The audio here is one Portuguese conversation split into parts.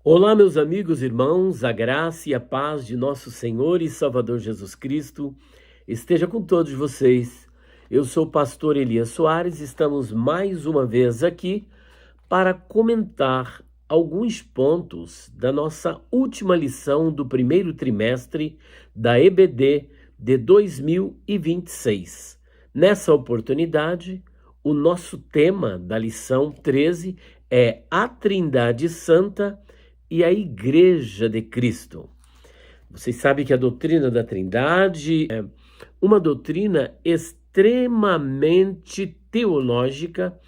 Olá, meus amigos, irmãos, a graça e a paz de nosso Senhor e Salvador Jesus Cristo esteja com todos vocês. Eu sou o pastor Elias Soares, estamos mais uma vez aqui para comentar alguns pontos da nossa última lição do primeiro trimestre da EBD de 2026. Nessa oportunidade, o nosso tema da lição 13 é a Trindade Santa e a Igreja de Cristo. Vocês sabem que a doutrina da Trindade é uma doutrina extremamente teológica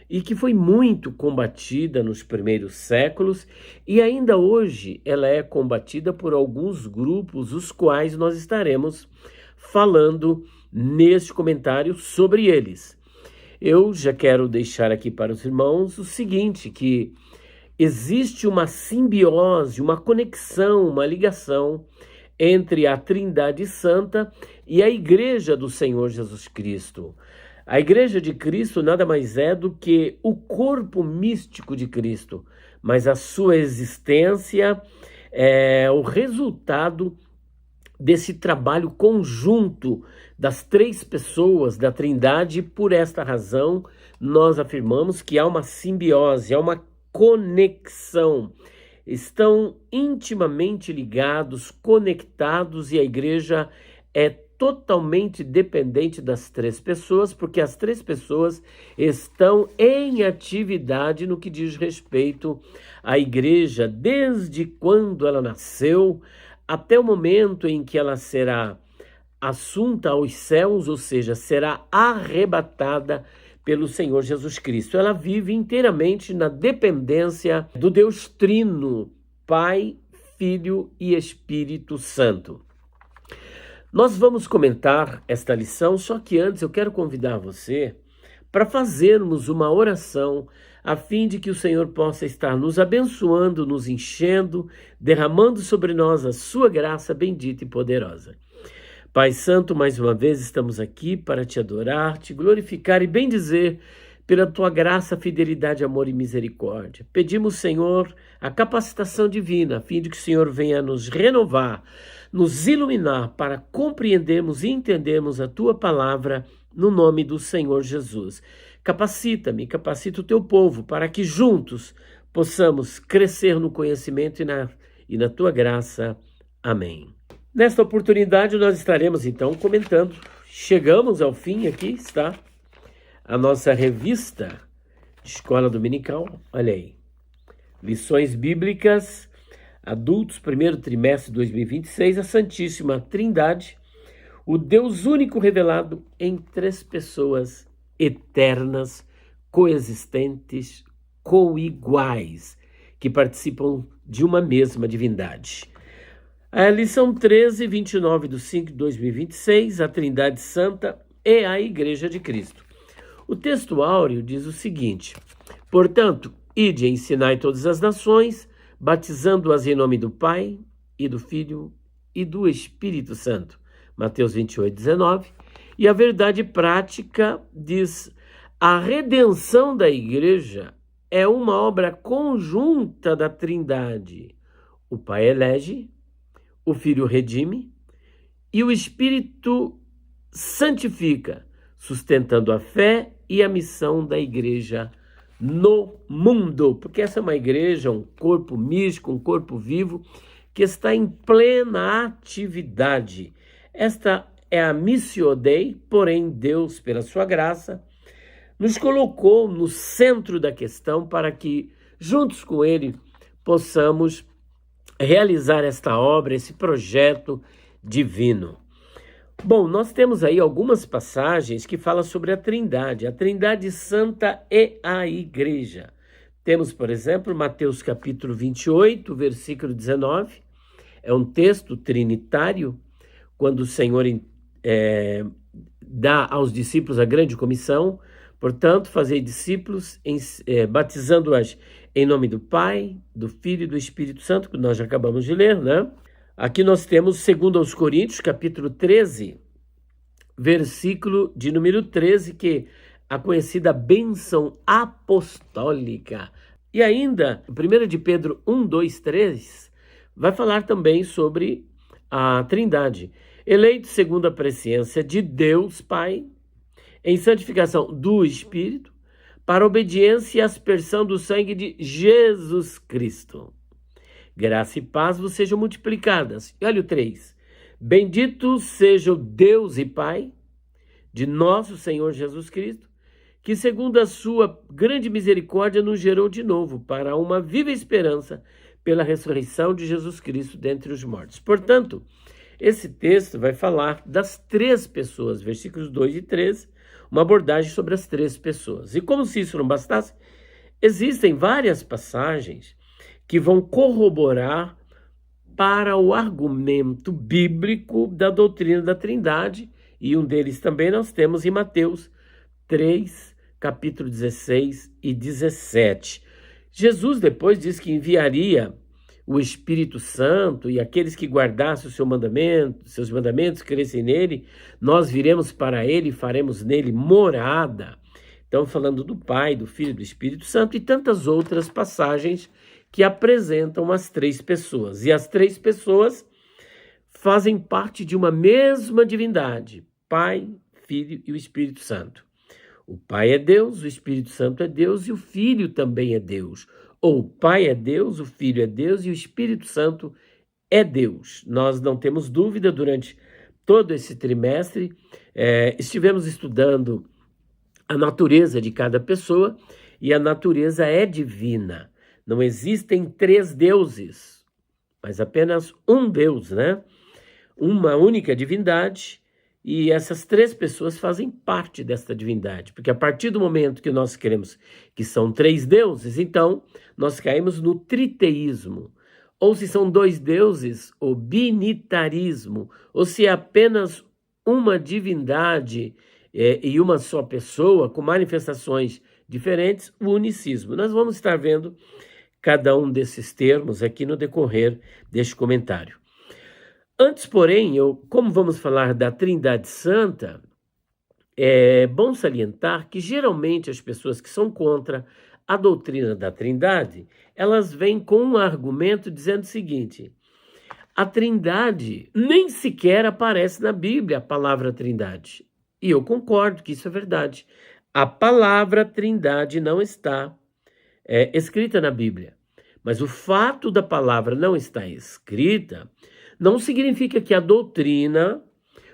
e que foi muito combatida nos primeiros séculos e ainda hoje ela é combatida por alguns grupos, os quais nós estaremos falando neste comentário sobre eles. Eu já quero deixar aqui para os irmãos o seguinte, que existe uma simbiose, uma conexão, uma ligação entre a Trindade Santa e a Igreja do Senhor Jesus Cristo. A Igreja de Cristo nada mais é do que o corpo místico de Cristo, mas a sua existência é o resultado desse trabalho conjunto das três pessoas da Trindade, e por esta razão nós afirmamos que há uma simbiose, há uma conexão, estão intimamente ligados, conectados, e a igreja é totalmente dependente das três pessoas, porque as três pessoas estão em atividade no que diz respeito à igreja, desde quando ela nasceu até o momento em que ela será assunta aos céus, ou seja, será arrebatada pelo Senhor Jesus Cristo. Ela vive inteiramente na dependência do Deus Trino, Pai, Filho e Espírito Santo. Nós vamos comentar esta lição, só que antes eu quero convidar você para fazermos uma oração a fim de que o Senhor possa estar nos abençoando, nos enchendo, derramando sobre nós a sua graça bendita e poderosa. Pai Santo, mais uma vez estamos aqui para te adorar, te glorificar e bendizer pela tua graça, fidelidade, amor e misericórdia. Pedimos, Senhor, a capacitação divina, a fim de que o Senhor venha nos renovar, nos iluminar para compreendermos e entendermos a tua palavra no nome do Senhor Jesus. Capacita-me, capacita o teu povo para que juntos possamos crescer no conhecimento e na tua graça. Amém. Nesta oportunidade nós estaremos então comentando, chegamos ao fim, aqui está a nossa revista de Escola Dominical, olha aí, lições bíblicas, adultos, primeiro trimestre de 2026, a Santíssima Trindade, o Deus único revelado em três pessoas eternas, coexistentes, coiguais, que participam de uma mesma divindade. A lição 13, 29 de 5 de 2026, a Trindade Santa e a Igreja de Cristo. O texto áureo diz o seguinte: portanto, ide e ensinai todas as nações, batizando-as em nome do Pai, e do Filho, e do Espírito Santo. Mateus 28, 19. E a verdade prática diz: a redenção da Igreja é uma obra conjunta da Trindade. O Pai elege, o Filho redime e o Espírito santifica, sustentando a fé e a missão da igreja no mundo. Porque essa é uma igreja, um corpo místico, um corpo vivo, que está em plena atividade. Esta é a Missio Dei, porém Deus, pela sua graça, nos colocou no centro da questão para que, juntos com Ele, possamos realizar esta obra, esse projeto divino. Bom, nós temos aí algumas passagens que falam sobre a Trindade Santa e a Igreja. Temos, por exemplo, Mateus capítulo 28, versículo 19, é um texto trinitário, quando o Senhor dá aos discípulos a grande comissão, portanto, fazei discípulos, batizando-as em nome do Pai, do Filho e do Espírito Santo, que nós já acabamos de ler, né? Aqui nós temos, segundo aos Coríntios, capítulo 13, versículo de número 13, que a conhecida bênção apostólica. E ainda, 1 de Pedro 1, 2, 3, vai falar também sobre a Trindade. Eleito segundo a presciência de Deus Pai, em santificação do Espírito, para obediência e aspersão do sangue de Jesus Cristo. Graça e paz vos sejam multiplicadas. E olha o 3. Bendito seja o Deus e Pai de nosso Senhor Jesus Cristo, que segundo a sua grande misericórdia nos gerou de novo para uma viva esperança pela ressurreição de Jesus Cristo dentre os mortos. Portanto, esse texto vai falar das 3 pessoas, versículos 2 e 3, uma abordagem sobre as 3 pessoas. E como se isso não bastasse, existem várias passagens que vão corroborar para o argumento bíblico da doutrina da Trindade, e um deles também nós temos em Mateus 3, capítulo 16 e 17. Jesus depois diz que enviaria o Espírito Santo, e aqueles que guardassem o seu mandamento, seus mandamentos, crescem nele, nós viremos para ele e faremos nele morada. Então, falando do Pai, do Filho e do Espírito Santo, e tantas outras passagens que apresentam as 3 pessoas. E as 3 pessoas fazem parte de uma mesma divindade: Pai, Filho e o Espírito Santo. O Pai é Deus, o Espírito Santo é Deus e o Filho também é Deus. Ou o Pai é Deus, o Filho é Deus e o Espírito Santo é Deus. Nós não temos dúvida, durante todo esse trimestre, estivemos estudando a natureza de cada pessoa, e a natureza é divina. Não existem 3 deuses, mas apenas um Deus, né? Uma única divindade, e essas 3 pessoas fazem parte desta divindade, porque a partir do momento que nós queremos que são 3 deuses, então nós caímos no triteísmo. Ou se são 2 deuses, o binitarismo, ou se é apenas uma divindade e uma só pessoa com manifestações diferentes, o unicismo. Nós vamos estar vendo cada um desses termos aqui no decorrer deste comentário. Antes, porém, como vamos falar da Trindade Santa, é bom salientar que geralmente as pessoas que são contra a doutrina da Trindade, elas vêm com um argumento dizendo o seguinte: a Trindade nem sequer aparece na Bíblia, a palavra Trindade. E eu concordo que isso é verdade. A palavra Trindade não está escrita na Bíblia. Mas o fato da palavra não estar escrita não significa que a doutrina,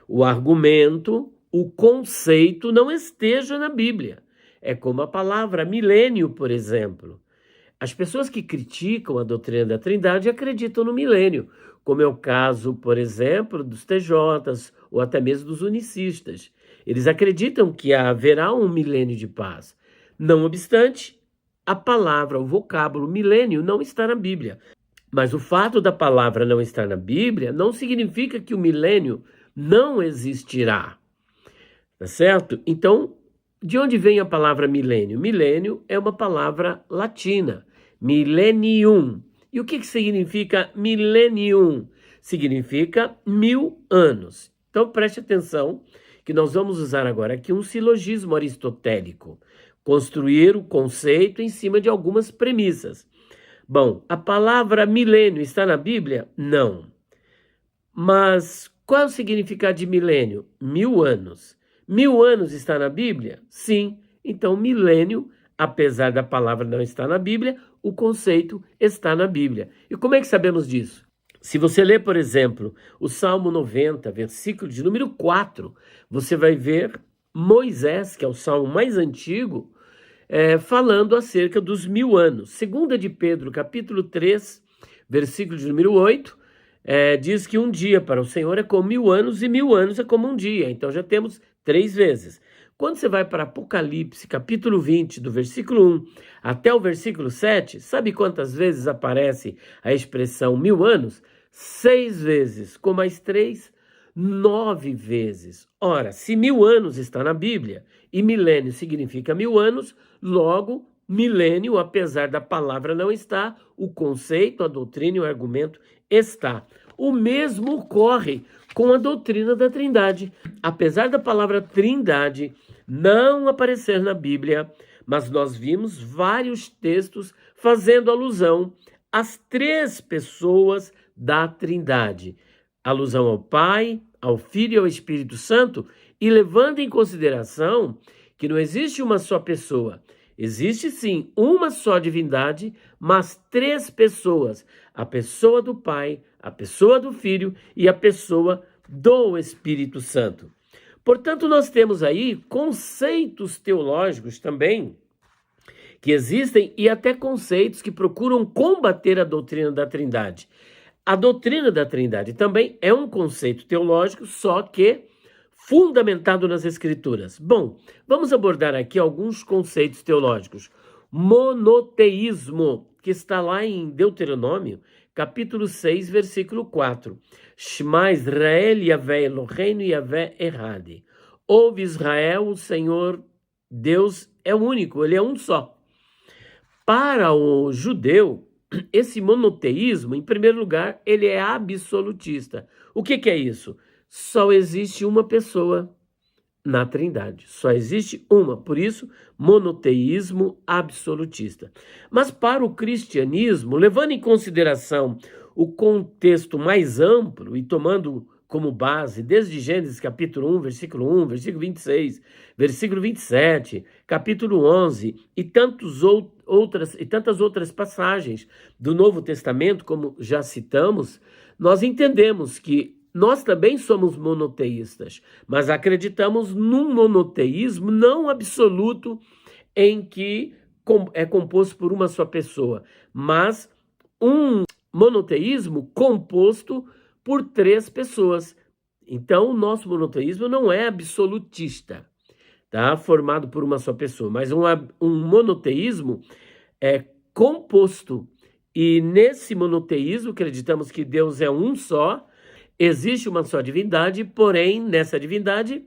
o argumento, o conceito não esteja na Bíblia. É como a palavra milênio, por exemplo. As pessoas que criticam a doutrina da Trindade acreditam no milênio, como é o caso, por exemplo, dos TJs ou até mesmo dos unicistas. Eles acreditam que haverá um milênio de paz. Não obstante, a palavra, o vocábulo milênio não está na Bíblia. Mas o fato da palavra não estar na Bíblia não significa que o milênio não existirá. Tá certo? Então, de onde vem a palavra milênio? Milênio é uma palavra latina, millennium. E o que significa millennium? Significa 1000 anos. Então, preste atenção que nós vamos usar agora aqui um silogismo aristotélico, construir o conceito em cima de algumas premissas. Bom, a palavra milênio está na Bíblia? Não. Mas qual é o significado de milênio? 1000 anos. 1000 anos está na Bíblia? Sim. Então, milênio, apesar da palavra não estar na Bíblia, o conceito está na Bíblia. E como é que sabemos disso? Se você ler, por exemplo, o Salmo 90, versículo de número 4, você vai ver Moisés, que é o salmo mais antigo, falando acerca dos 1000 anos. Segunda de Pedro, capítulo 3, versículo de número 8, diz que um dia para o Senhor é como 1000 anos e 1000 anos é como um dia. Então já temos 3 vezes. Quando você vai para Apocalipse, capítulo 20, do versículo 1 até o versículo 7, sabe quantas vezes aparece a expressão 1000 anos? 6 vezes. Com mais 3, 9 vezes. Ora, se 1000 anos está na Bíblia e milênio significa 1000 anos, logo, milênio, apesar da palavra não estar, o conceito, a doutrina e o argumento está. O mesmo ocorre com a doutrina da Trindade. Apesar da palavra Trindade não aparecer na Bíblia, mas nós vimos vários textos fazendo alusão às três pessoas da Trindade. Alusão ao Pai, ao Filho e ao Espírito Santo, e levando em consideração que não existe uma só pessoa. Existe sim uma só divindade, mas três pessoas: a pessoa do Pai, a pessoa do Filho e a pessoa do Espírito Santo. Portanto, nós temos aí conceitos teológicos também que existem e até conceitos que procuram combater a doutrina da Trindade. A doutrina da Trindade também é um conceito teológico, só que fundamentado nas Escrituras. Bom, vamos abordar aqui alguns conceitos teológicos. Monoteísmo, que está lá em Deuteronômio, capítulo 6, versículo 4. Shema Israel, Yahvé Eloheinu, Yahvé Errade. Ouve Israel, o Senhor Deus é único, ele é um só. Para o judeu, esse monoteísmo, em primeiro lugar, ele é absolutista. O que é isso? Só existe uma pessoa na Trindade, só existe uma, por isso, monoteísmo absolutista. Mas para o cristianismo, levando em consideração o contexto mais amplo e tomando como base, desde Gênesis capítulo 1, versículo 1, versículo 26, versículo 27, capítulo 11 e tantas outras passagens do Novo Testamento, como já citamos, nós entendemos que nós também somos monoteístas, mas acreditamos num monoteísmo não absoluto em que é composto por uma só pessoa, mas um monoteísmo composto por três pessoas. Então, o nosso monoteísmo não é absolutista, tá? Formado por uma só pessoa, mas um monoteísmo é composto. E nesse monoteísmo, acreditamos que Deus é um só, existe uma só divindade, porém, nessa divindade,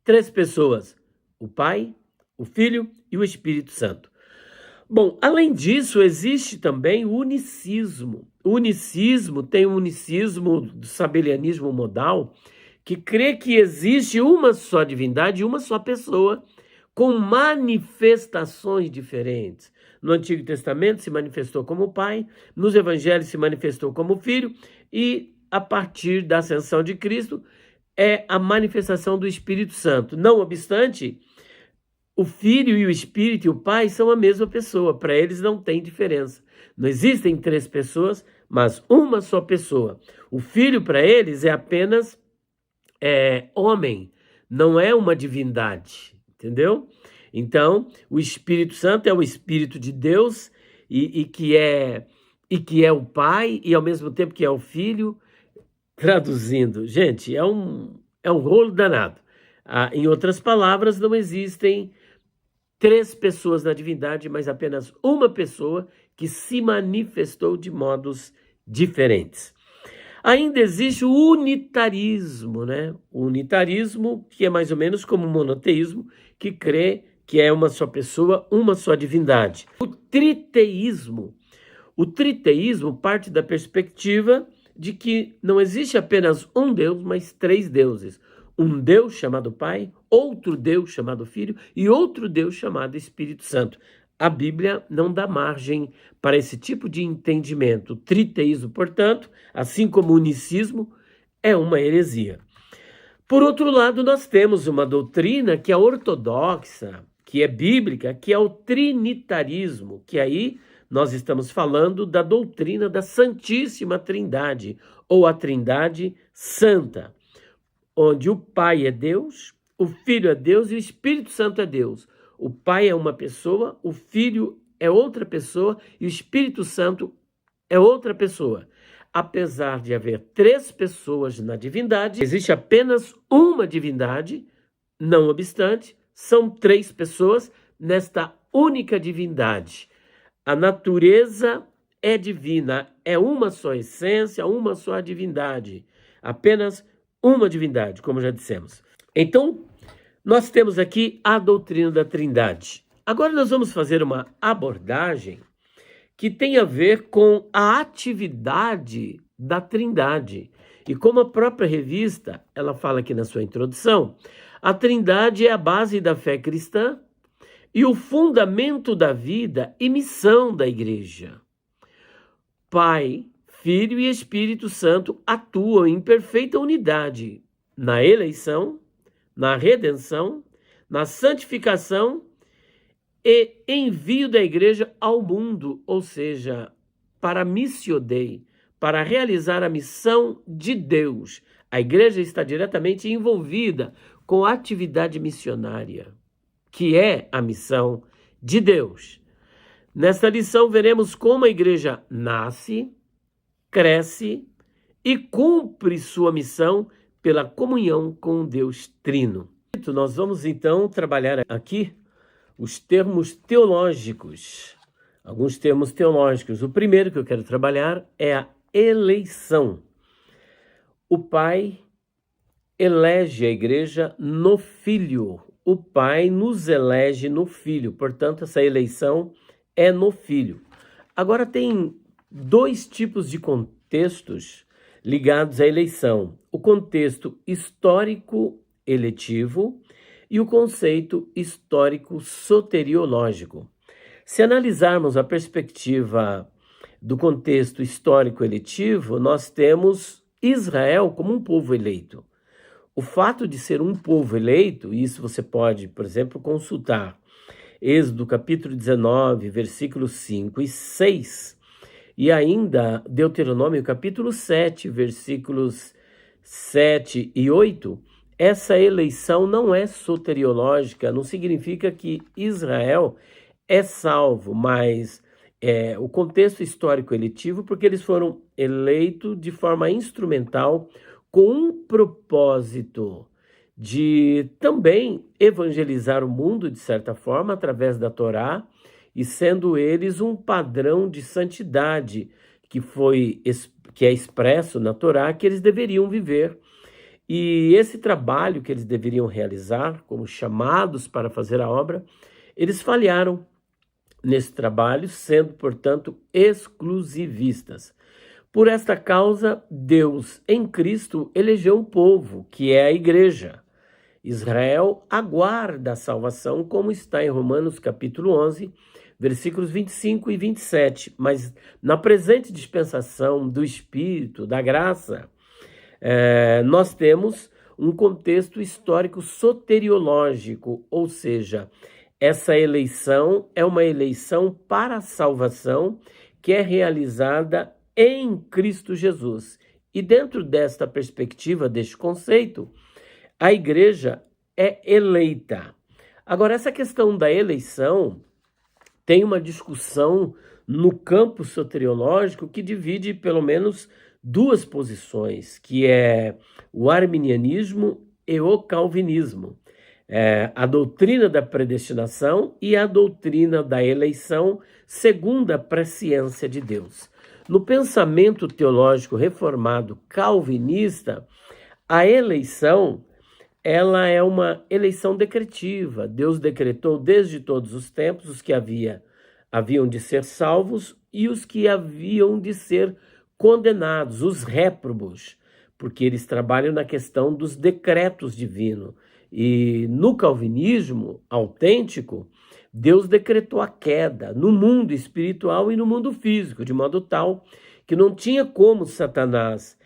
três pessoas: o Pai, o Filho e o Espírito Santo. Bom, além disso, existe também o unicismo. O unicismo tem o unicismo do sabelianismo modal, que crê que existe uma só divindade e uma só pessoa, com manifestações diferentes. No Antigo Testamento se manifestou como Pai, nos Evangelhos se manifestou como Filho, e a partir da ascensão de Cristo é a manifestação do Espírito Santo. Não obstante, o Filho e o Espírito e o Pai são a mesma pessoa, para eles não tem diferença. Não existem três pessoas, mas uma só pessoa. O Filho para eles é apenas homem, não é uma divindade, entendeu? Então, o Espírito Santo é o Espírito de Deus e que é o Pai e ao mesmo tempo que é o Filho. Traduzindo, gente, é um rolo danado. Em outras palavras, não existem três pessoas na divindade, mas apenas uma pessoa que se manifestou de modos diferentes. Ainda existe o unitarismo, né? O unitarismo, que é mais ou menos como o monoteísmo, que crê que é uma só pessoa, uma só divindade. O triteísmo parte da perspectiva de que não existe apenas um Deus, mas três deuses. Um Deus chamado Pai, outro Deus chamado Filho e outro Deus chamado Espírito Santo. A Bíblia não dá margem para esse tipo de entendimento. O triteísmo, portanto, assim como o unicismo, é uma heresia. Por outro lado, nós temos uma doutrina que é ortodoxa, que é bíblica, que é o trinitarismo, que aí nós estamos falando da doutrina da Santíssima Trindade, ou a Trindade Santa, onde o Pai é Deus, o Filho é Deus e o Espírito Santo é Deus. O Pai é uma pessoa, o Filho é outra pessoa e o Espírito Santo é outra pessoa. Apesar de haver três pessoas na divindade, existe apenas uma divindade, não obstante, são três pessoas nesta única divindade. A natureza é divina, é uma só essência, uma só divindade. Apenas uma divindade, como já dissemos. Então, nós temos aqui a doutrina da Trindade. Agora nós vamos fazer uma abordagem que tem a ver com a atividade da Trindade. E como a própria revista, ela fala aqui na sua introdução, a Trindade é a base da fé cristã, e o fundamento da vida e missão da igreja. Pai, Filho e Espírito Santo atuam em perfeita unidade na eleição, na redenção, na santificação e envio da igreja ao mundo, ou seja, para missio Dei, para realizar a missão de Deus. A igreja está diretamente envolvida com a atividade missionária, que é a missão de Deus. Nesta lição veremos como a igreja nasce, cresce e cumpre sua missão pela comunhão com Deus Trino. Nós vamos então trabalhar aqui os termos teológicos, alguns termos teológicos. O primeiro que eu quero trabalhar é a eleição. O Pai elege a igreja no Filho. O Pai nos elege no Filho. Portanto, essa eleição é no Filho. Agora, tem dois tipos de contextos ligados à eleição. O contexto histórico eletivo e o conceito histórico soteriológico. Se analisarmos a perspectiva do contexto histórico eletivo, nós temos Israel como um povo eleito. O fato de ser um povo eleito, isso você pode, por exemplo, consultar Êxodo capítulo 19, versículos 5 e 6, e ainda Deuteronômio capítulo 7, versículos 7 e 8, essa eleição não é soteriológica, não significa que Israel é salvo, mas o contexto histórico eletivo, porque eles foram eleitos de forma instrumental, com um propósito de também evangelizar o mundo, de certa forma, através da Torá, e sendo eles um padrão de santidade que é expresso na Torá, que eles deveriam viver. E esse trabalho que eles deveriam realizar, como chamados para fazer a obra, eles falharam nesse trabalho, sendo, portanto, exclusivistas. Por esta causa, Deus, em Cristo, elegeu um povo, que é a igreja. Israel aguarda a salvação, como está em Romanos capítulo 11, versículos 25 e 27. Mas na presente dispensação do Espírito, da graça, nós temos um contexto histórico soteriológico, ou seja, essa eleição é uma eleição para a salvação que é realizada em Cristo Jesus. E dentro desta perspectiva, deste conceito, a igreja é eleita. Agora, essa questão da eleição tem uma discussão no campo soteriológico que divide pelo menos duas posições, que é o arminianismo e o calvinismo. A doutrina da predestinação e a doutrina da eleição segundo a presciência de Deus. No pensamento teológico reformado calvinista, a eleição ela é uma eleição decretiva. Deus decretou desde todos os tempos os que haviam de ser salvos e os que haviam de ser condenados, os réprobos, porque eles trabalham na questão dos decretos divinos. E no calvinismo autêntico, Deus decretou a queda no mundo espiritual e no mundo físico, de modo tal que não tinha como Satanás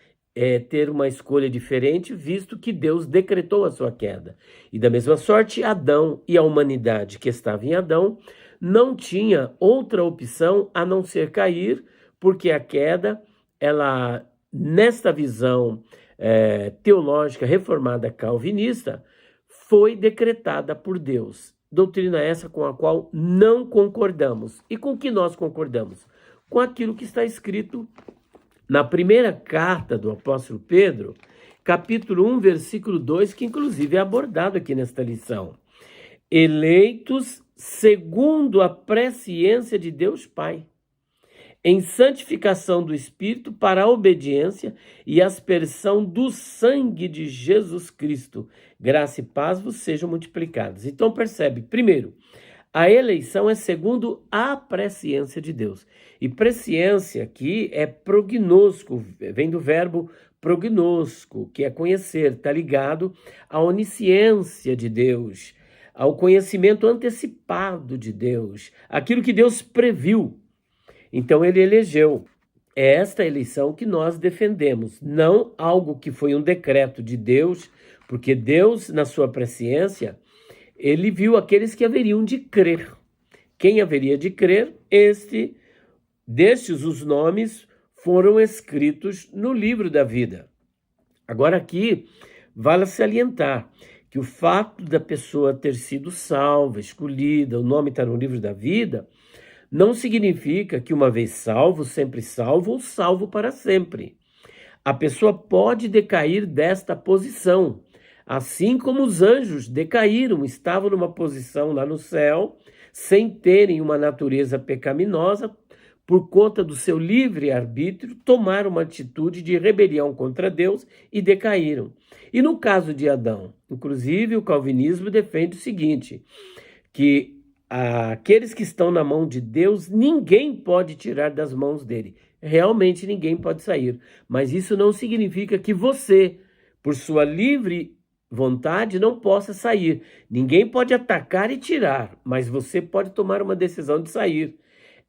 ter uma escolha diferente, visto que Deus decretou a sua queda. E da mesma sorte, Adão e a humanidade que estava em Adão não tinha outra opção a não ser cair, porque a queda, ela, nesta visão teológica reformada calvinista, foi decretada por Deus. Doutrina essa com a qual não concordamos. E com que nós concordamos? Com aquilo que está escrito na primeira carta do apóstolo Pedro, capítulo 1, versículo 2, que inclusive é abordado aqui nesta lição. Eleitos segundo a presciência de Deus Pai, em santificação do Espírito para a obediência e aspersão do sangue de Jesus Cristo. Graça e paz vos sejam multiplicados. Então percebe, primeiro, a eleição é segundo a presciência de Deus. E presciência aqui é prognosco, vem do verbo prognosco, que é conhecer, está ligado à onisciência de Deus, ao conhecimento antecipado de Deus, aquilo que Deus previu. Então ele elegeu. É esta eleição que nós defendemos, não algo que foi um decreto de Deus, porque Deus, na sua presciência, ele viu aqueles que haveriam de crer. Quem haveria de crer? Destes os nomes foram escritos no livro da vida. Agora aqui, vale salientar que o fato da pessoa ter sido salva, escolhida, o nome está no livro da vida, não significa que uma vez salvo, sempre salvo ou salvo para sempre. A pessoa pode decair desta posição, assim como os anjos decaíram, estavam numa posição lá no céu, sem terem uma natureza pecaminosa, por conta do seu livre-arbítrio, tomaram uma atitude de rebelião contra Deus e decaíram. E no caso de Adão, inclusive o calvinismo defende o seguinte, que aqueles que estão na mão de Deus, ninguém pode tirar das mãos dele. Realmente ninguém pode sair. Mas isso não significa que você, por sua livre vontade, não possa sair. Ninguém pode atacar e tirar, mas você pode tomar uma decisão de sair.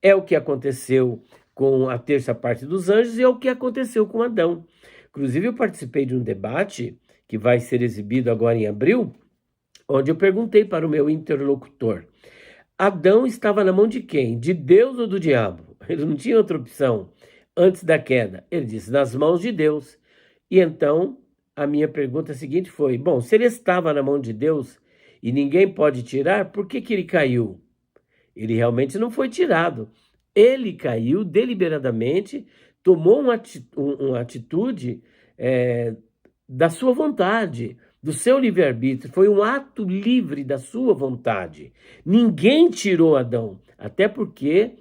É o que aconteceu com a terça parte dos anjos e é o que aconteceu com Adão. Inclusive, eu participei de um debate que vai ser exibido agora em abril, onde eu perguntei para o meu interlocutor, Adão estava na mão de quem? De Deus ou do diabo? Ele não tinha outra opção antes da queda. Ele disse, nas mãos de Deus. E então, a minha pergunta seguinte foi, bom, se ele estava na mão de Deus e ninguém pode tirar, por que ele caiu? Ele realmente não foi tirado. Ele caiu deliberadamente, tomou uma atitude da sua vontade, do seu livre-arbítrio. Foi um ato livre da sua vontade. Ninguém tirou Adão. Até porque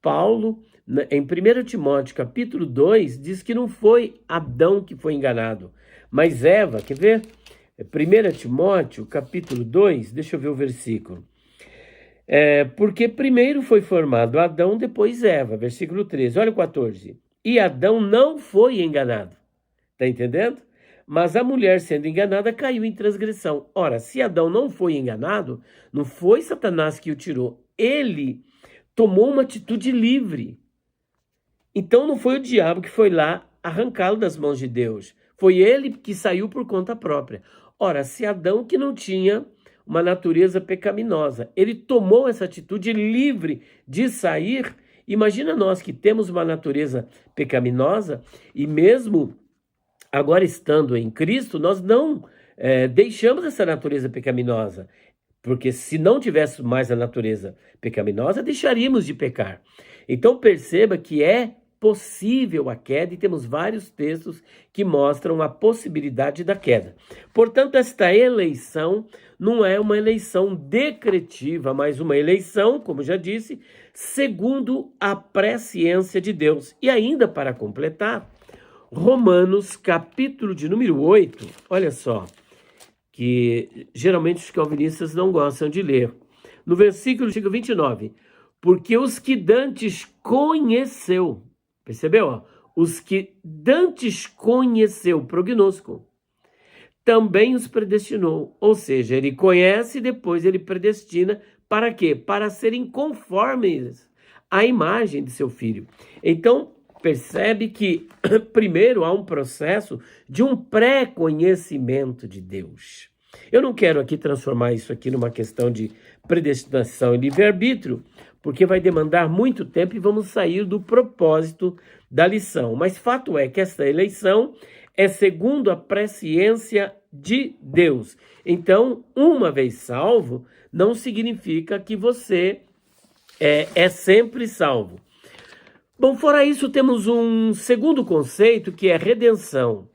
Paulo, em 1 Timóteo capítulo 2, diz que não foi Adão que foi enganado, mas Eva. Quer ver? 1 Timóteo capítulo 2, deixa eu ver o versículo. Porque primeiro foi formado Adão, depois Eva, versículo 13, olha o 14. E Adão não foi enganado, tá entendendo? Mas a mulher sendo enganada caiu em transgressão. Ora, se Adão não foi enganado, não foi Satanás que o tirou, ele tomou uma atitude livre. Então não foi o diabo que foi lá arrancá-lo das mãos de Deus, foi ele que saiu por conta própria. Ora, se Adão, que não tinha uma natureza pecaminosa, ele tomou essa atitude livre de sair, imagina nós que temos uma natureza pecaminosa e mesmo agora estando em Cristo, nós não deixamos essa natureza pecaminosa, porque se não tivéssemos mais a natureza pecaminosa, deixaríamos de pecar. Então perceba que é possível a queda e temos vários textos que mostram a possibilidade da queda. Portanto, esta eleição não é uma eleição decretiva, mas uma eleição, como já disse, segundo a presciência de Deus. E ainda para completar, Romanos, capítulo de número 8, olha só, que geralmente os calvinistas não gostam de ler. No versículo 29, porque os que dantes conheceu, percebeu? Ó? Os que dantes conheceu, prognosco, também os predestinou. Ou seja, ele conhece e depois ele predestina. Para quê? Para serem conformes à imagem de seu filho. Então, percebe que primeiro há um processo de um pré-conhecimento de Deus. Eu não quero aqui transformar isso aqui numa questão de predestinação e livre-arbítrio, porque vai demandar muito tempo e vamos sair do propósito da lição. Mas fato é que essa eleição é segundo a presciência de Deus. Então, uma vez salvo, não significa que você é sempre salvo. Bom, fora isso, temos um segundo conceito que é redenção.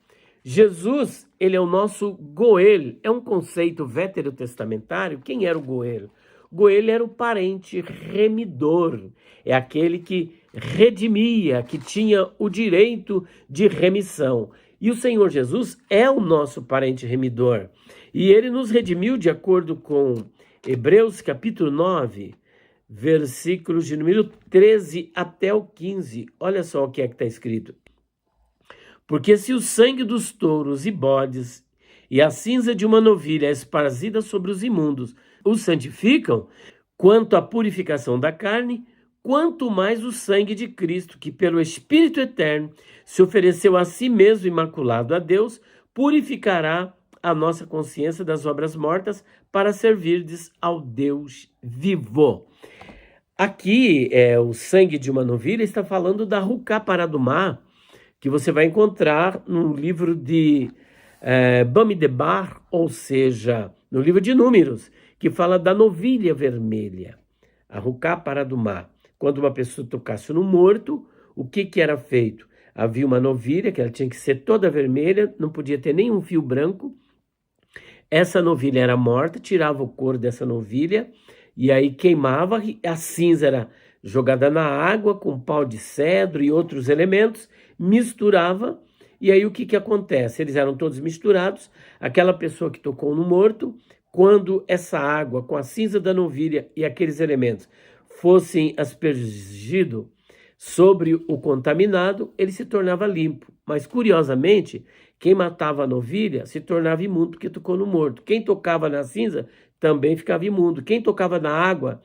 Jesus, ele é o nosso Goel, é um conceito veterotestamentário. Quem era o Goel? Goel era o parente remidor, é aquele que redimia, que tinha o direito de remissão. E o Senhor Jesus é o nosso parente remidor. E ele nos redimiu de acordo com Hebreus capítulo 9, versículos de número 13 até o 15. Olha só o que é que está escrito. Porque se o sangue dos touros e bodes e a cinza de uma novilha é esparzida sobre os imundos, os santificam, quanto à purificação da carne, quanto mais o sangue de Cristo, que pelo Espírito Eterno se ofereceu a si mesmo imaculado a Deus, purificará a nossa consciência das obras mortas para servirdes ao Deus vivo. Aqui, o sangue de uma novilha está falando da Ruká Paradumá, que você vai encontrar no livro de Bamidebar, ou seja, no livro de Números, que fala da novilha vermelha, a Ruká Paradumá. Quando uma pessoa tocasse no morto, o que era feito? Havia uma novilha, que ela tinha que ser toda vermelha, não podia ter nenhum fio branco. Essa novilha era morta, tirava o couro dessa novilha, e aí queimava, a cinza era jogada na água com pau de cedro e outros elementos, misturava, e aí o que acontece? Eles eram todos misturados, aquela pessoa que tocou no morto, quando essa água com a cinza da novilha e aqueles elementos fossem aspergidos sobre o contaminado, ele se tornava limpo. Mas, curiosamente, quem matava a novilha se tornava imundo porque tocou no morto. Quem tocava na cinza também ficava imundo. Quem tocava na água,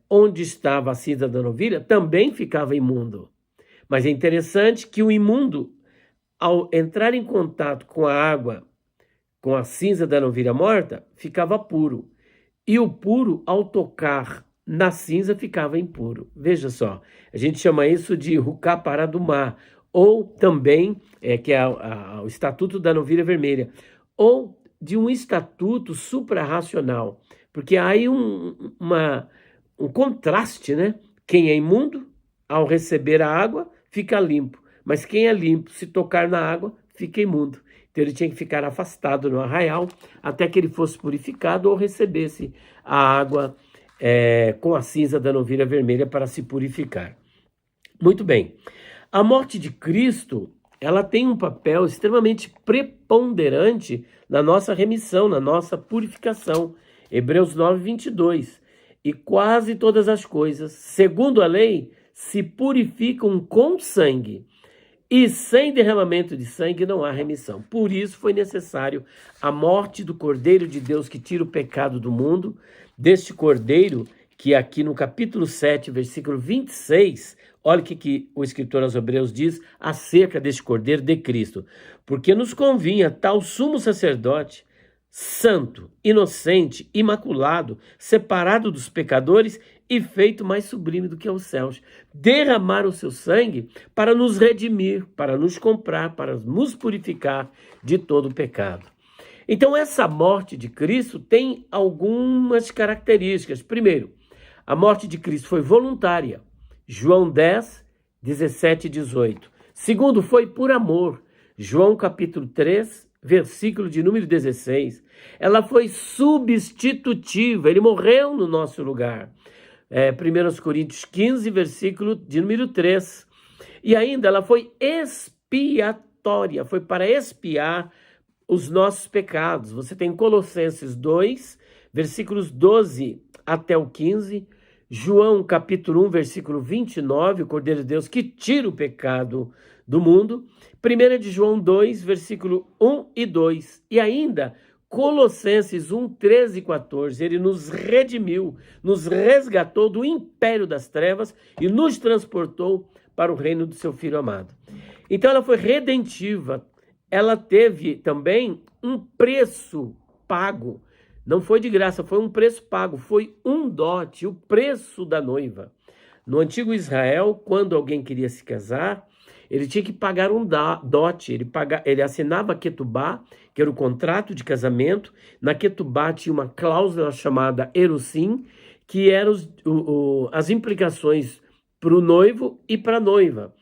onde estava a cinza da novilha, também ficava imundo. Mas é interessante que o imundo, ao entrar em contato com a água, com a cinza da novilha morta, ficava puro. E o puro, ao tocar na cinza, ficava impuro. Veja só, a gente chama isso de Ruká Paradumá, ou também, que é o Estatuto da Novilha Vermelha, ou de um estatuto suprarracional, porque há aí um contraste, né? Quem é imundo, ao receber a água, fica limpo, mas quem é limpo, se tocar na água, fica imundo. Então ele tinha que ficar afastado no arraial até que ele fosse purificado ou recebesse a água com a cinza da novilha vermelha para se purificar. Muito bem. A morte de Cristo, ela tem um papel extremamente preponderante na nossa remissão, na nossa purificação. Hebreus 9, 22. E quase todas as coisas, segundo a lei, se purificam com sangue. E sem derramamento de sangue não há remissão. Por isso foi necessário a morte do Cordeiro de Deus que tira o pecado do mundo, deste Cordeiro que aqui no capítulo 7, versículo 26, olha o que o escritor aos Hebreus diz acerca deste Cordeiro de Cristo. Porque nos convinha tal sumo sacerdote, santo, inocente, imaculado, separado dos pecadores e feito mais sublime do que aos céus, derramar o seu sangue para nos redimir, para nos comprar, para nos purificar de todo o pecado. Então essa morte de Cristo tem algumas características. Primeiro, a morte de Cristo foi voluntária, João 10, 17 e 18. Segundo, foi por amor, João capítulo 3, versículo de número 16. Ela foi substitutiva, ele morreu no nosso lugar. 1 Coríntios 15, versículo de número 3. E ainda ela foi expiatória, foi para expiar os nossos pecados. Você tem Colossenses 2, versículos 12 até o 15, João capítulo 1, versículo 29, o Cordeiro de Deus que tira o pecado do mundo, 1 de João 2, versículo 1 e 2, e ainda Colossenses 1, 13 e 14, ele nos redimiu, nos resgatou do império das trevas e nos transportou para o reino do seu Filho amado. Então ela foi redentiva, ela teve também um preço pago, não foi de graça, foi um preço pago, foi um dote, o preço da noiva. No antigo Israel, quando alguém queria se casar, ele tinha que pagar um dote, ele assinava a ketubá, que era o contrato de casamento. Na ketubá tinha uma cláusula chamada erusim, que eram as implicações para o noivo e para a noiva.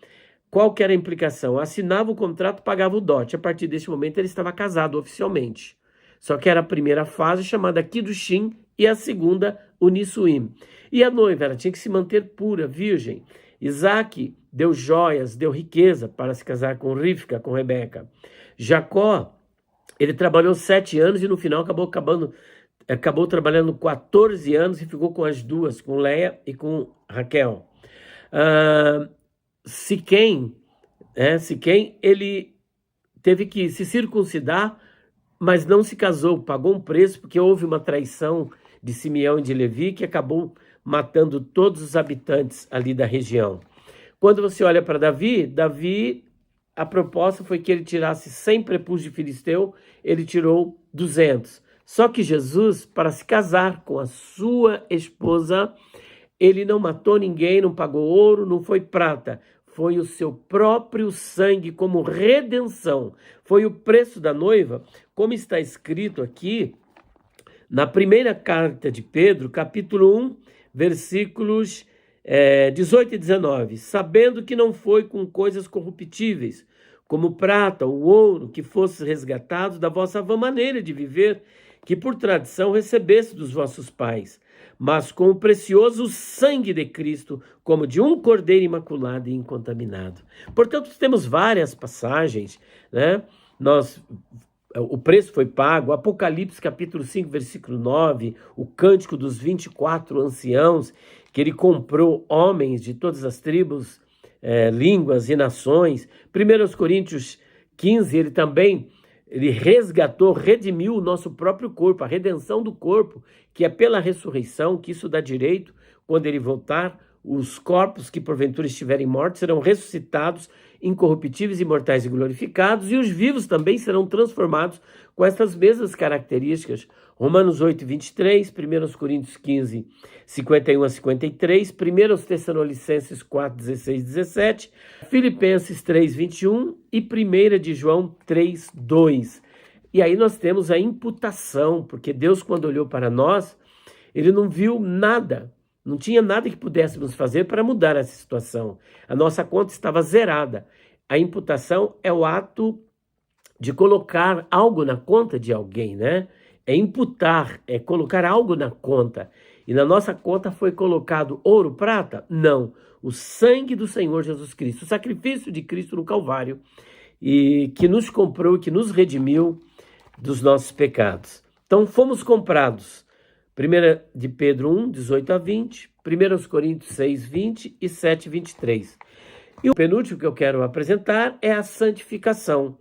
Qual que era a implicação? Assinava o contrato, pagava o dote. A partir desse momento ele estava casado oficialmente. Só que era a primeira fase chamada Kiddushin e a segunda, o Nisuim. E a noiva, ela tinha que se manter pura, virgem. Isaac deu joias, deu riqueza para se casar com Rivka, com Rebeca. Jacó, ele trabalhou 7 anos e no final acabou trabalhando 14 anos e ficou com as duas, com Leia e com Raquel. Siquém, ele teve que se circuncidar mas não se casou, pagou um preço porque houve uma traição de Simeão e de Levi que acabou matando todos os habitantes ali da região. Quando você olha para Davi, a proposta foi que ele tirasse 100 prepúcios de filisteu, ele tirou 200. Só que Jesus, para se casar com a sua esposa, ele não matou ninguém, não pagou ouro, não foi prata. Foi o seu próprio sangue como redenção. Foi o preço da noiva, como está escrito aqui na primeira carta de Pedro, capítulo 1, versículos 18 e 19. Sabendo que não foi com coisas corruptíveis, como prata ou ouro, que fosses resgatados da vossa vã maneira de viver, que por tradição recebeste dos vossos pais, mas com o precioso sangue de Cristo, como de um cordeiro imaculado e incontaminado. Portanto, temos várias passagens, né? O preço foi pago, Apocalipse capítulo 5, versículo 9, o cântico dos 24 anciãos, que ele comprou homens de todas as tribos, línguas e nações. 1 Coríntios 15, ele resgatou, redimiu o nosso próprio corpo, a redenção do corpo, que é pela ressurreição, que isso dá direito, quando ele voltar, os corpos que porventura estiverem mortos serão ressuscitados, incorruptíveis, imortais e glorificados, e os vivos também serão transformados com essas mesmas características. Romanos 8, 23, 1 Coríntios 15, 51 a 53, 1 Tessalonicenses 4, 16, 17, Filipenses 3, 21 e 1 de João 3, 2. E aí nós temos a imputação, porque Deus, quando olhou para nós, ele não viu nada, não tinha nada que pudéssemos fazer para mudar essa situação. A nossa conta estava zerada. A imputação é o ato de colocar algo na conta de alguém, né? É imputar, é colocar algo na conta. E na nossa conta foi colocado ouro, prata? Não. O sangue do Senhor Jesus Cristo, o sacrifício de Cristo no Calvário, e que nos comprou, que nos redimiu dos nossos pecados. Então fomos comprados. 1 de Pedro 1, 18 a 20, 1 Coríntios 6, 20 e 7, 23. E o penúltimo que eu quero apresentar é a santificação.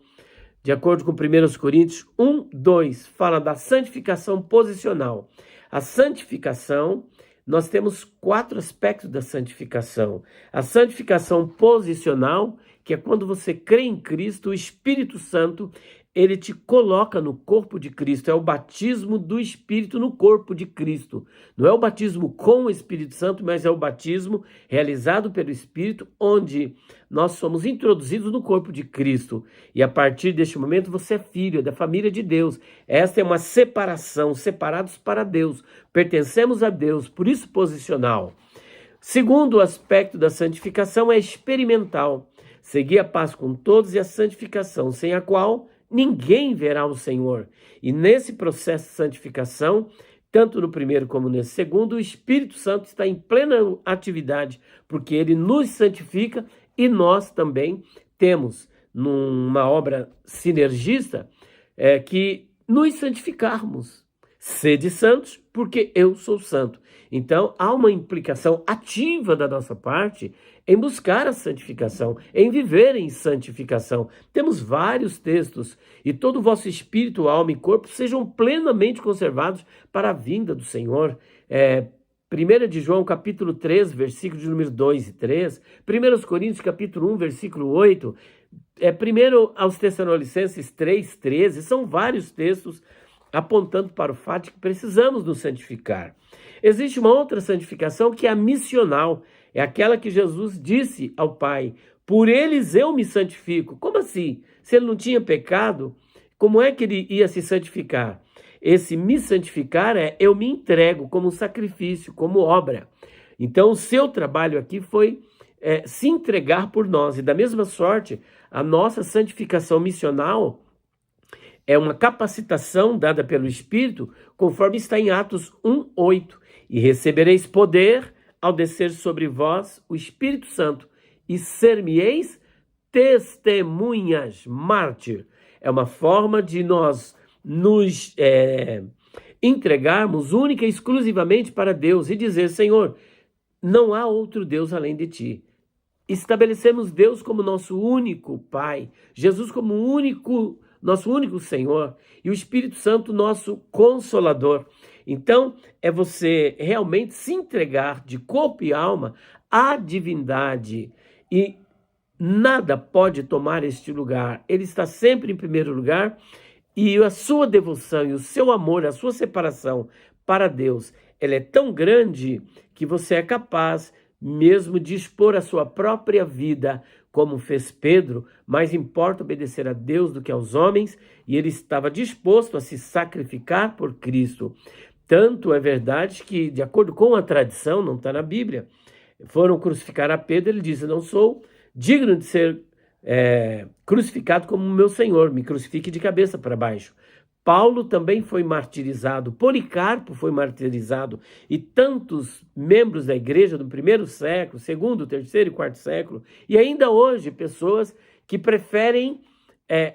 De acordo com 1 Coríntios 1, 2, fala da santificação posicional. A santificação, nós temos 4 aspectos da santificação. A santificação posicional, que é quando você crê em Cristo, o Espírito Santo, ele te coloca no corpo de Cristo. É o batismo do Espírito no corpo de Cristo. Não é o batismo com o Espírito Santo, mas é o batismo realizado pelo Espírito, onde nós somos introduzidos no corpo de Cristo. E a partir deste momento você é filho, é da família de Deus. Esta é uma separação, separados para Deus. Pertencemos a Deus, por isso posicional. Segundo aspecto da santificação é experimental. Seguir a paz com todos e a santificação, sem a qual ninguém verá o Senhor. E nesse processo de santificação, tanto no primeiro como nesse segundo, o Espírito Santo está em plena atividade, porque ele nos santifica e nós também temos, numa obra sinergista, que nos santificarmos. Sede santos, porque eu sou santo. Então, há uma implicação ativa da nossa parte em buscar a santificação, em viver em santificação. Temos vários textos, e todo o vosso espírito, alma e corpo sejam plenamente conservados para a vinda do Senhor. 1 de João, capítulo 3, versículo de número 2 e 3, 1 Coríntios, capítulo 1, versículo 8, 1 aos Tessalonicenses 3, 13, são vários textos apontando para o fato de que precisamos nos santificar. Existe uma outra santificação que é a missional, é aquela que Jesus disse ao Pai: por eles eu me santifico. Como assim? Se ele não tinha pecado, como é que ele ia se santificar? Esse me santificar é eu me entrego como sacrifício, como obra. Então o seu trabalho aqui foi se entregar por nós. E da mesma sorte, a nossa santificação missional é uma capacitação dada pelo Espírito, conforme está em Atos 1:8. E recebereis poder ao descer sobre vós o Espírito Santo, e ser-me-eis testemunhas, mártir. É uma forma de nós nos entregarmos única e exclusivamente para Deus e dizer: Senhor, não há outro Deus além de ti. Estabelecemos Deus como nosso único Pai, Jesus como o único nosso único Senhor, e o Espírito Santo, nosso Consolador. Então, é você realmente se entregar de corpo e alma à divindade, e nada pode tomar este lugar. Ele está sempre em primeiro lugar, e a sua devoção e o seu amor, a sua separação para Deus, ela é tão grande que você é capaz mesmo de expor a sua própria vida, como fez Pedro. Mais importa obedecer a Deus do que aos homens, e ele estava disposto a se sacrificar por Cristo. Tanto é verdade que, de acordo com a tradição, não está na Bíblia, foram crucificar a Pedro, ele disse: não sou digno de ser crucificado como meu Senhor, me crucifique de cabeça para baixo. Paulo também foi martirizado, Policarpo foi martirizado, e tantos membros da igreja do primeiro século, segundo, terceiro e quarto século, e ainda hoje pessoas que preferem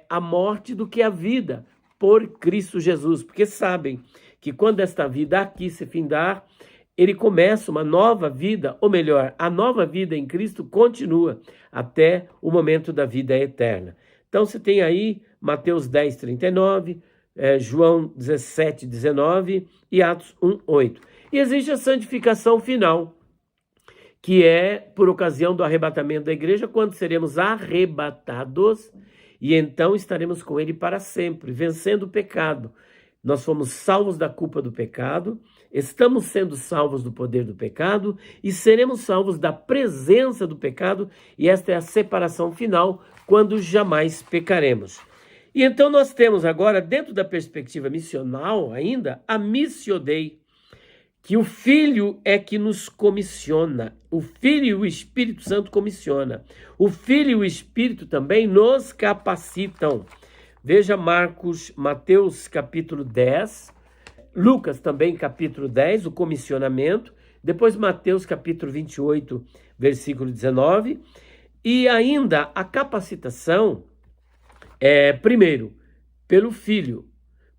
a morte do que a vida por Cristo Jesus, porque sabem que quando esta vida aqui se findar, ele começa uma nova vida, ou melhor, a nova vida em Cristo continua até o momento da vida eterna. Então você tem aí Mateus 10, 39, João 17, 19 e Atos 1, 8. E existe a santificação final, que é por ocasião do arrebatamento da igreja, quando seremos arrebatados, e então estaremos com ele para sempre, vencendo o pecado. Nós fomos salvos da culpa do pecado, estamos sendo salvos do poder do pecado e seremos salvos da presença do pecado, e esta é a separação final, quando jamais pecaremos. E então nós temos agora, dentro da perspectiva missional ainda, a Missio Dei, que o Filho é que nos comissiona, o Filho e o Espírito Santo comissiona, o Filho e o Espírito também nos capacitam. Veja Mateus capítulo 10, Lucas também capítulo 10, o comissionamento, depois Mateus capítulo 28, versículo 19, e ainda a capacitação primeiro, pelo Filho,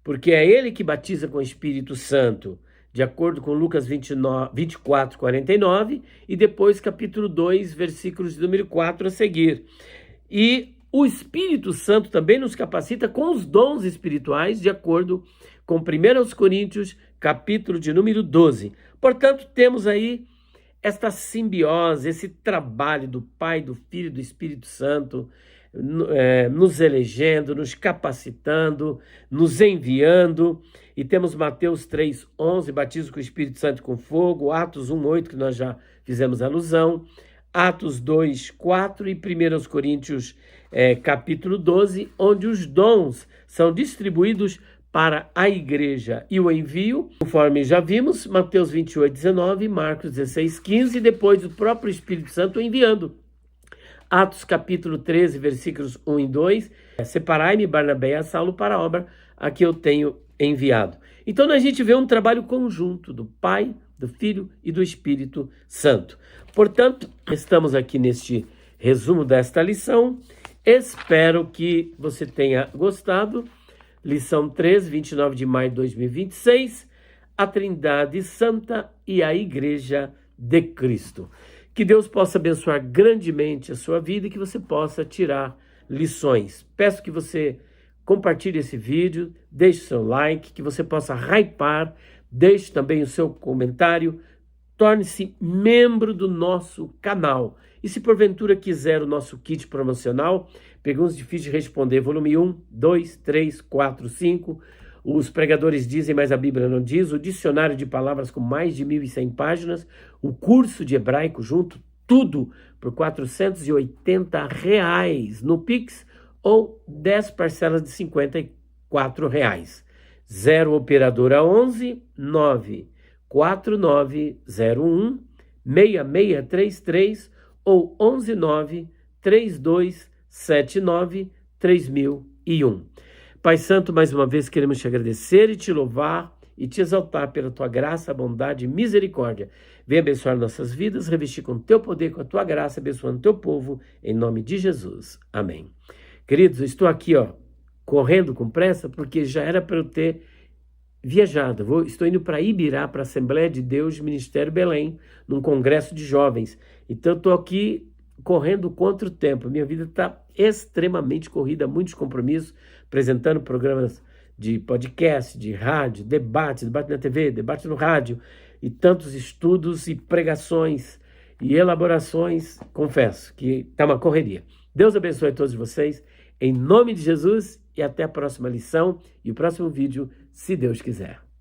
porque é ele que batiza com o Espírito Santo, de acordo com Lucas 24, 49, e depois capítulo 2, versículos de número 4 a seguir. E o Espírito Santo também nos capacita com os dons espirituais, de acordo com 1 Coríntios, capítulo de número 12. Portanto, temos aí esta simbiose, esse trabalho do Pai, do Filho e do Espírito Santo, nos elegendo, nos capacitando, nos enviando. E temos Mateus 3, 11, batismo com o Espírito Santo e com fogo, Atos 1, 8, que nós já fizemos alusão, Atos 2, 4 e 1 Coríntios capítulo 12, onde os dons são distribuídos para a igreja, e o envio, conforme já vimos, Mateus 28, 19, Marcos 16, 15, e depois o próprio Espírito Santo enviando. Atos capítulo 13, versículos 1 e 2, separai-me, Barnabé e a Saulo, para a obra a que eu tenho enviado. Então a gente vê um trabalho conjunto do Pai, do Filho e do Espírito Santo. Portanto, estamos aqui neste resumo desta lição. Espero que você tenha gostado. Lição 3, 29 de maio de 2026, a Trindade Santa e a Igreja de Cristo. Que Deus possa abençoar grandemente a sua vida e que você possa tirar lições. Peço que você compartilhe esse vídeo, deixe seu like, que você possa hypar, deixe também o seu comentário, torne-se membro do nosso canal. E se porventura quiser o nosso kit promocional, perguntas difíceis de responder, volume 1, 2, 3, 4, 5, os pregadores dizem, mas a Bíblia não diz, o dicionário de palavras com mais de 1.100 páginas, o curso de hebraico junto, tudo por R$ 480 no Pix, ou 10 parcelas de R$ 54. 0 operadora 11 9 4901 6633 ou 11 9 3279 3001. Pai Santo, mais uma vez queremos te agradecer e te louvar e te exaltar pela tua graça, bondade e misericórdia. Venha abençoar nossas vidas, revestir com teu poder, com a tua graça, abençoando teu povo, em nome de Jesus. Amém. Queridos, eu estou aqui, correndo com pressa, porque já era para eu ter viajado. Estou indo para Ibirá, para a Assembleia de Deus, Ministério Belém, num congresso de jovens. Então, estou aqui correndo contra o tempo. Minha vida está extremamente corrida, muitos compromissos, apresentando programas de podcast, de rádio, debate na TV, debate no rádio, e tantos estudos e pregações e elaborações. Confesso que está uma correria. Deus abençoe a todos vocês, em nome de Jesus, e até a próxima lição e o próximo vídeo, se Deus quiser.